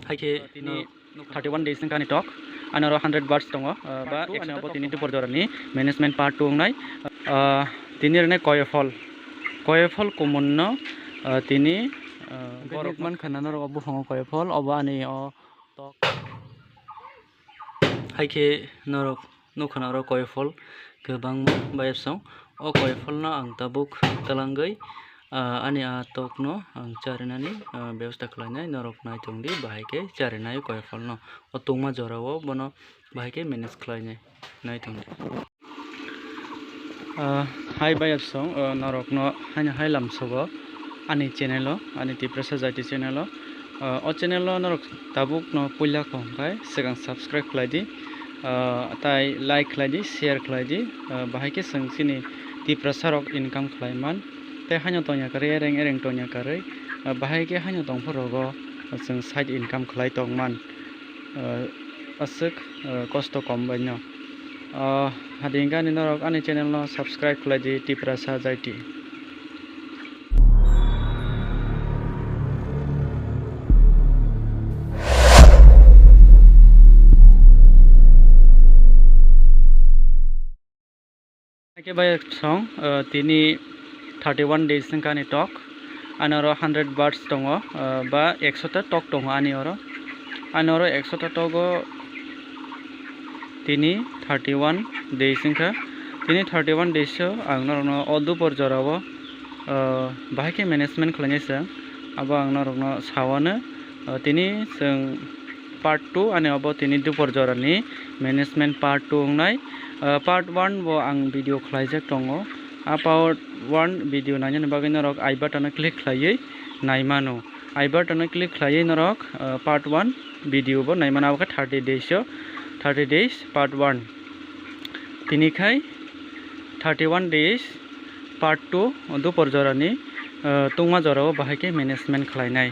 हाइके 31 days नि टक आरो 100 words दङ बा आरो तिनि दुपर जरानि मेनेजमेन्ट पार्ट 2 नाय तिनि रने कयफल कुमन्न तिनि बरकमान खानानो रग बुफाङो कयफल अब आनि टक हाइके नरक नुखाना र कयफल गोबां बायसं ओ कयफलनो आं ताबुक तलांगै आनि टकनो आं चारिनानि व्यवस्था खालामनाय नरक नायथंदि बाहायके चारिनाय कयफलनो ओ तुंमा जराव बनो बाहायके मेनेज खालामनाय नायथंदि हाय बायसं नरकनो हाय लामसगो आनि चेनेलो आनि तिप्रासा जाइति चेनेलो ओ चेनेलो नरक ताबुक न पुइला खंखाय सिगां सब्सक्राइब खालायदि ताई लाइक खालायदि शेयर खालायदि बाहायके सोंसिनि तिप्रासा रक इनकाम खालायमान ते हानो तोnya करे एरें तोnya करे बाहायके हानो दंफोरगो जों साइड इनकाम खालाय तंमान असुक कष्ट कम बायनो हादिंगा नि नरक आनि चैनल नो सब्सक्राइब खालायदि तिप्रासा जाइति के बाय सं तिनि 31 days नि कानि टक आरो 100 words दङ बा 100 टा टक दङ आनि 100 टा टक तिनि 31 days नि तिनि 31 days आंनो अदुपर जराव बाहायके मेनेजमेन्ट खालायनायसो अब आंनो सावानो तिनि जों पार्ट 2 आनि अब तिनि दुपर जरानि मेनेजमेन्ट पार्ट 2 नाय पार्ट 1 वो आं भिडियो खालायजाक दङ पार्ट 1 भिडियो नायनो बागै नरक आई बटन क्लिक खालायै नायमानो आई बटन क्लिक खालायै नरक पार्ट 1 भिडियो बो नायमानो 30 days पार्ट 1 तिनिखाय 31 days पार्ट 2 दुपर जरानि तुंमा जराव बाहायके मेनेजमेन्ट खालायनाय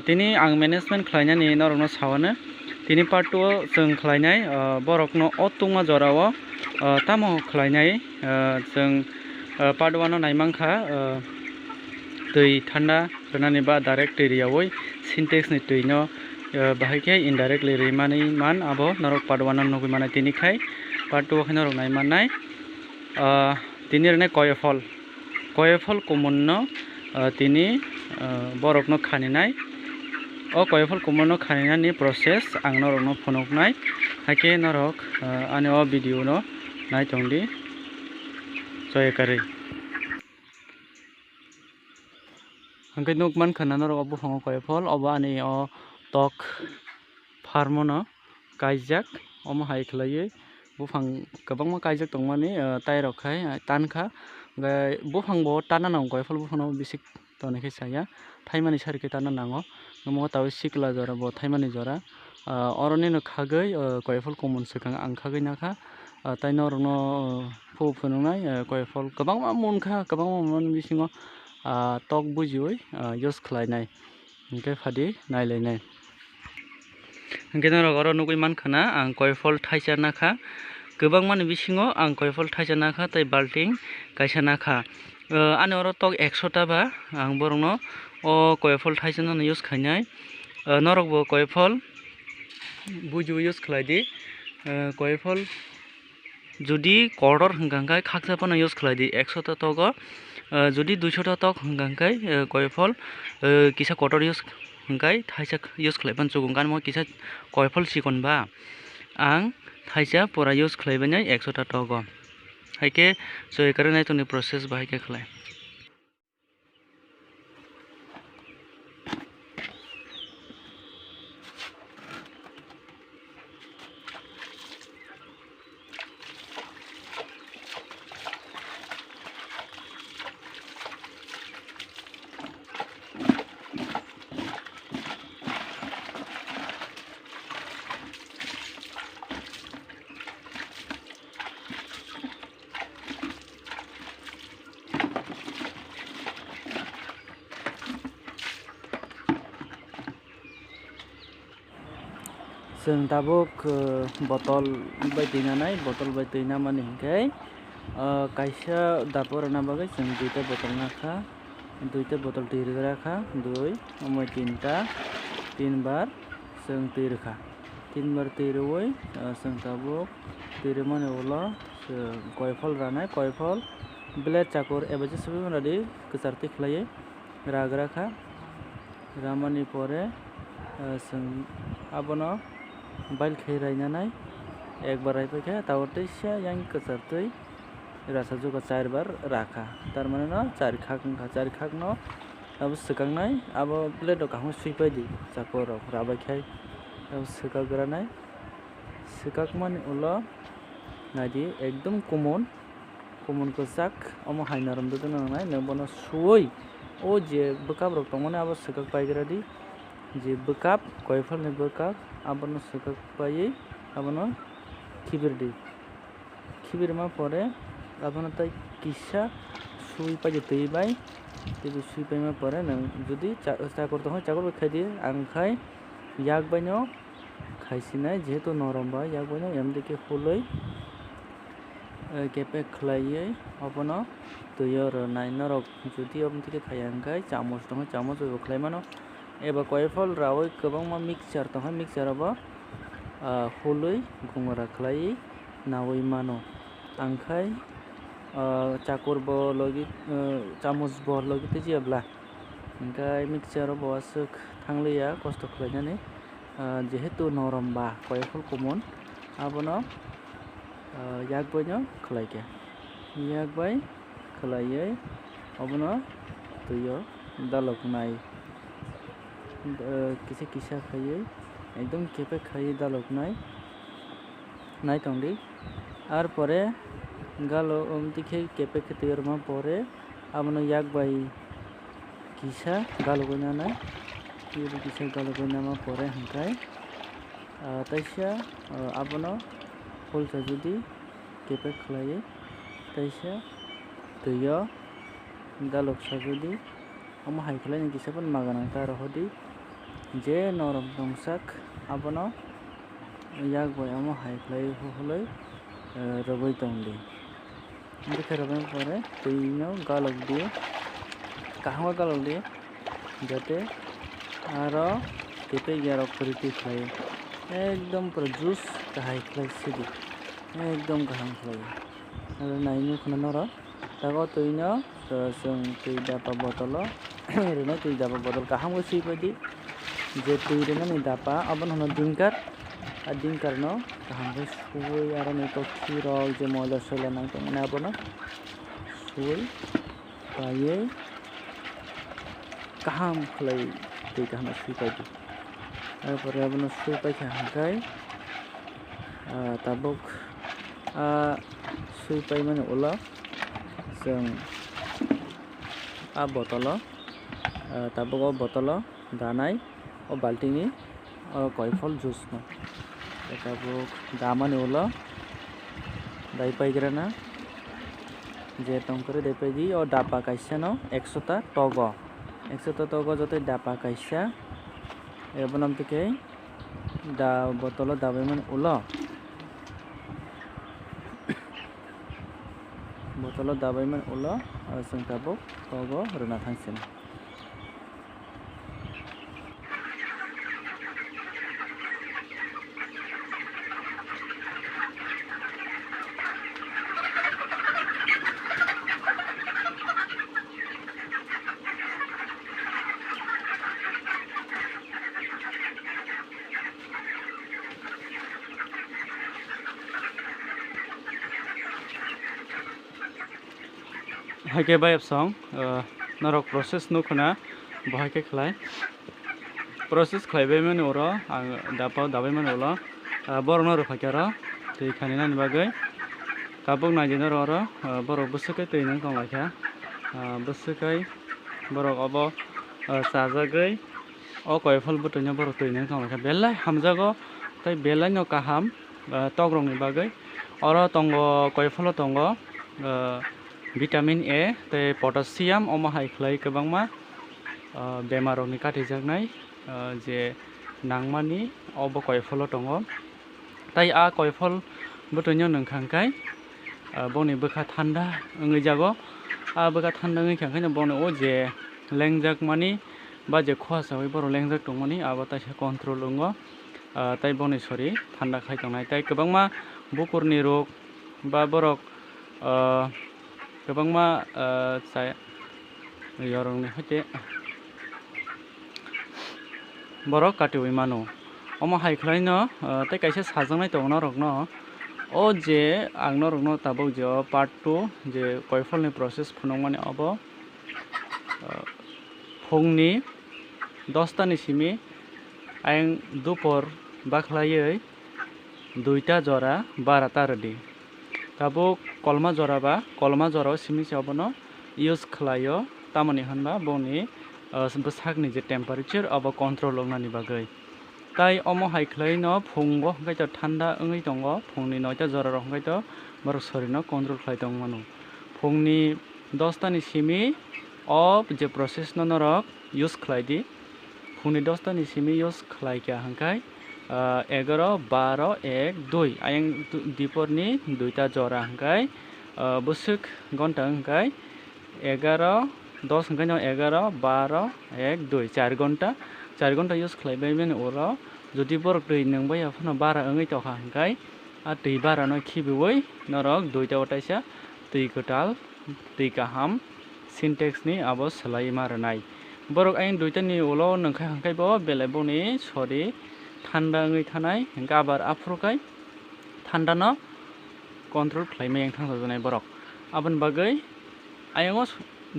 तिनि आं मेनेजमेन्ट खालायनायनि नरकनो सावानो तिनि पार्ट 2 जों खालायनाय बरकनो तुंमा जराव तामो खालायनाय जों पार्ट 1 नायमांखा दै ठंडा रनानि बा डाइरेक्ट दैयावै सिन्टेक्स नि दैनो बाहायके इनडाइरेक्टली रैमानै मान आबो नरक पार्ट 1 नगै माने तिनिखाय पार्ट 2 खै नरक नायमानाय तिनि रने कयफल कुमन्न तिनि बरकनो खानिनाय ओ कयफल कुमन्न खानिनायनि प्रोसेस आं नरकनो फनकनाय हाके नरक आनि ओ भिडियो नो नायथंदि जयकारि हंके नुकमान खाना नरक बुफाङो कयफल अब आनि ओ टक फार्मनो काइजाक अम हाय खालायै बुफां गोबां काइजाक दंमानि ताइरखाय तानखा बुफांबो ताना नांगौ कयफल बुफाङो बिसिक तनेखे साया थाइमानि सारके ताना नांगौ नमो ताव सिकला जरा बो थाइमानि जरा अरनि न खागै कयफल कमन सखां आं खागै नाखा ताइनो रनो फुफुनुनाय कयफल गोबां मनखा गोबां मन बिसिङो टक बुजियै यूज खालायनाय हंके फादि नायलायनाय हंके नरक नुगै मानखाना आं कयफल थाइसा नाखा गोबां मान बिसिङो आं कयफल थाइसा नाखा ताइ बाल्टिं काइसा नाखा आनि टक 100 टा बा आं बरनो ओ कयफल थाइसा न यूज खायनाय नरक बो कयफल बुजु यूज खालायदि कयफल जुदि कर्डर हंगांखाय खाकसापन यूज खालायदि 100 टा टक जुदि 200 टा टक हंगांखाय कयफल किसा कर्डर यूज हंगाय थाइसा यूज खालायबान चुगुंगान म किसा कयफल सिकनबा आं थाइसा पूरा यूज खालायबाय 100 टा टक हायके जयकारि नायतोनि प्रोसेस बाहायके खालाय जों दाबुक बटल बायदिनानै बटल बायदिना माने हिंखाय काइसा दापर ना बागै जों दुइटा बटल नाखा दुइटा बटल दै राखा दुइ ओमय तीन बार जों tui rwkha 3 bar tui rwui जों tabuk tui rwmani ulo koifol ranai koifol blade chakur eba jesabai manadi kwchartui khlaiui ragra kha ramani pore जों abono bahaikhe rainanai ekbar raipaikhai tabuk yang kwchartui rasajuga 4 bar rakha tarmane no 4 khak wngkha 4 khak no abo swkangnai abo blade rok kaham suipai di chakur rok rabaikhai abo swkakgranai swkakmani ulo naidi ekdom common kwchak omo hainarom dudunu nangnai nongbono suwui o je bwkap rok tongmani abo swkakpaigradi je bwkap koifol ni bwkap abono swkakpaiui abono khibirma pore abono tai kisa suipai tui bai tei suipaima pore nang jodi chakur tongo chakur bai khai di angkhai yakbai no khaisinai jehetu norom bai yakbai no emdike hului kepe khlaiui abono tui o rwnai norok jodi omdike khai angkhai chamos tongo chamos bai bo khlaimano eba koifol raui kwbangma mixture tongo mixture abo hului gumora khlaiui nawui mano angkhai chakur bo logi chamos bo logi tejeyabla angkhai mixture bo aswk thangluya kosto khlainani jehetu norom ba koifol common abono yakbai no khlaikhe yakbai khlaiui abono tui o daloknai kisa kisa khaiui ekdom kepe khaiui daloknai naitongdi ar pore galo omdike kepe tui rwma pore abono yakbai kisa galogoi nanai kisa galogoi nama pore hingkhai taisa abono pulsa jodi kepe khlaiui taisa tui o daloksa jodi omo haikhlai ni kisa pon maganangta rohodi je norom tongsak abono yakbai omo haikhlai hului rwbai tongdi bwkhai rwbai pore tui no galokdi kaham galokdi jate aro kepe yarok puriti khlai ekdom pura juice kahai khlai sidi ekdom kaham khlai aro nainu khuna noro tago tui no जों tui dapa botolo rwna tui dapa botol kaham go suipai di je tui rwnani dapa abono hono dinkar no kaham ke suwui aro nito khirok je moila soila nangtongmani abono suwui paiui kaham khlai tui kaham suipai di arpore abono suipaikha hingkhai tabuk suipaimani ulo जों botolo tabuk o botolo danai o baltini o koifol juice no tabuk damani ulo daipaigrana je tongkore daipaidi o dapa kaisa no 100 ta togo 100 ta togo jote dapa kaisa ebonam tike da botolo dabaimani ulo botolo dabaiman ulo जों tabuk togo rwna thangsini haike bayap song norok process nukhuna bahaikhe khlai process khlaibai mani oro ang dapa dabai mani ulo borok no rwphaikhe tui khainani bagui tabuk naijina ro borok bwswkai tui nang tonglaikha bwswkai borok obo chajagui o koifol bwtui no borok tui nang tonglaikha belai hamjago tei belai no kaham togrok ni bagui oro tongo koifolo tongo vitamin A tei potassium omo haikhlai kwbangma bemar rok ni katijaknai je nangmani obo koifolo tongo tai a koifol bwtui no nongkhangkai boni bwkha thanda wngui jago bwkha thanda wngui khangkhai boni o je lengjakmani ba je khwasawai borok lengjak tongmani abo taisa control ongo tai boni sori thanda khai tongnai tai kwbangma bukurni rok ba borok kwbangma yorokni haite borok katiwi mano omo hai khlai no tai kaisa sajaknai tongo norokno o je ang norokno tabuk je part 2 je koifolni process phunukmani abo phungni 10 ta ni simi ayang dupor bakhlaioi 2 ta jora 12 ta redi tabuk kolma jora ba kolma jora simi chabono use khlaio tamoni hanba boni bwsakni je temperature abo control ongmani bagui tai omo hai khlai no phungo hingkai to thanda wngui tongo phungni 9 ta jora rok hingkai to borok shori no control khlai tongmano phungni 10 ta ni simi o je process no norok use khlai di phungni 10 ta ni simi use khlai kya hingkai 11 12 1 2 ayang diporni 2 ta jora hingkai busuk gonta hingkai 11 10 hingkai no 11 12 1 2 4 घन्टा use khlaibai bini uro jodi borok tui nungbaya phano bara wngui tongkha hingkai tui bara no khibiwi norok 2 ta otaisa tui kotal tui kaham syntax ni abo slai maranai borok ayang 2 ta ni ulo nongkhai hingkai bo belai boni sori thanda wngui thanai hingka abar afrokai thanda no control khlaimai yang thangsajaknai borok aboni bagui ayango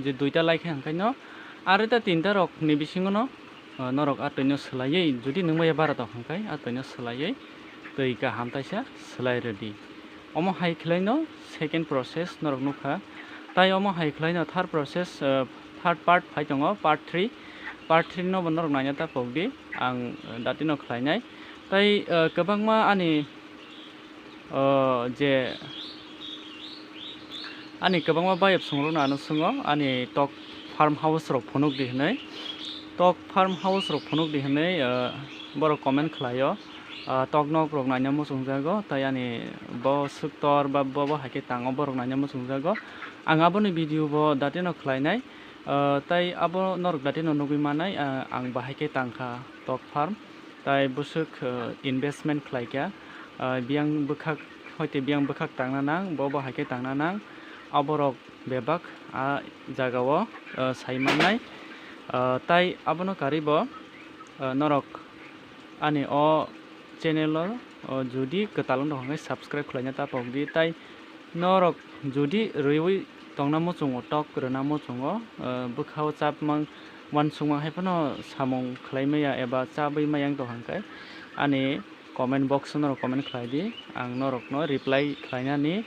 je 2 ta laikhai hingkai no aro ta 3 ta rok ni bisingo no norok atoi no slaioi jodi nungmaya bara tong hingkai atoi no slaioi tui kaham taisa slai redi omo hai khlai no second process norok nukha tai omo hai khlai no third process third part phai tongo part 3 no bo norok naina ta pokdi ang dati no khlainai tai kwbangma ani je ani kwbangma bayap songrok no ano sungo ani tok farm house rok phunuk di hinai tok farm house rok phunuk di hinai borok comment khlaio Tokno rok naina muchungjago tai ani bo suktor ba bo haike tango borok naina muchungjago ang aboni video bo dati no khlainai tai abo norok dati no nugui manai ang bahaikhe tangkha tok farm tai busuk investment khlaikya biang bukhak hoite biang bukhak tangna nang bo haike tangna nang aborok bebak jagao saimanai tai abono karibo norok ani o channel jodi katalong dong subscribe khlaina ta pokdi tai norok jodi rwiwi tongna muchungo tok rwna muchungo bukhao chapmang wansungma haifano samung khlaimaya eba chabai mayang to hangkai ani comment box no comment khlaidi ang norok no reply khlainani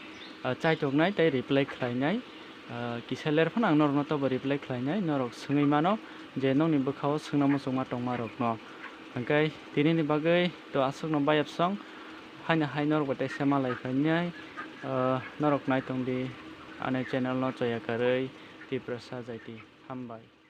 chaitoknai tai reply khlainai kisaler phano ang norok no to reply khlainai norok sungui mano je nongni bukhao sungna muchungma tongma rok no hangkai tini ni bagai to asuk no bayap song haina hai norok batai semalai khainai norok naitongdi ane channel no choya karui TIPRASA JAITI hambai।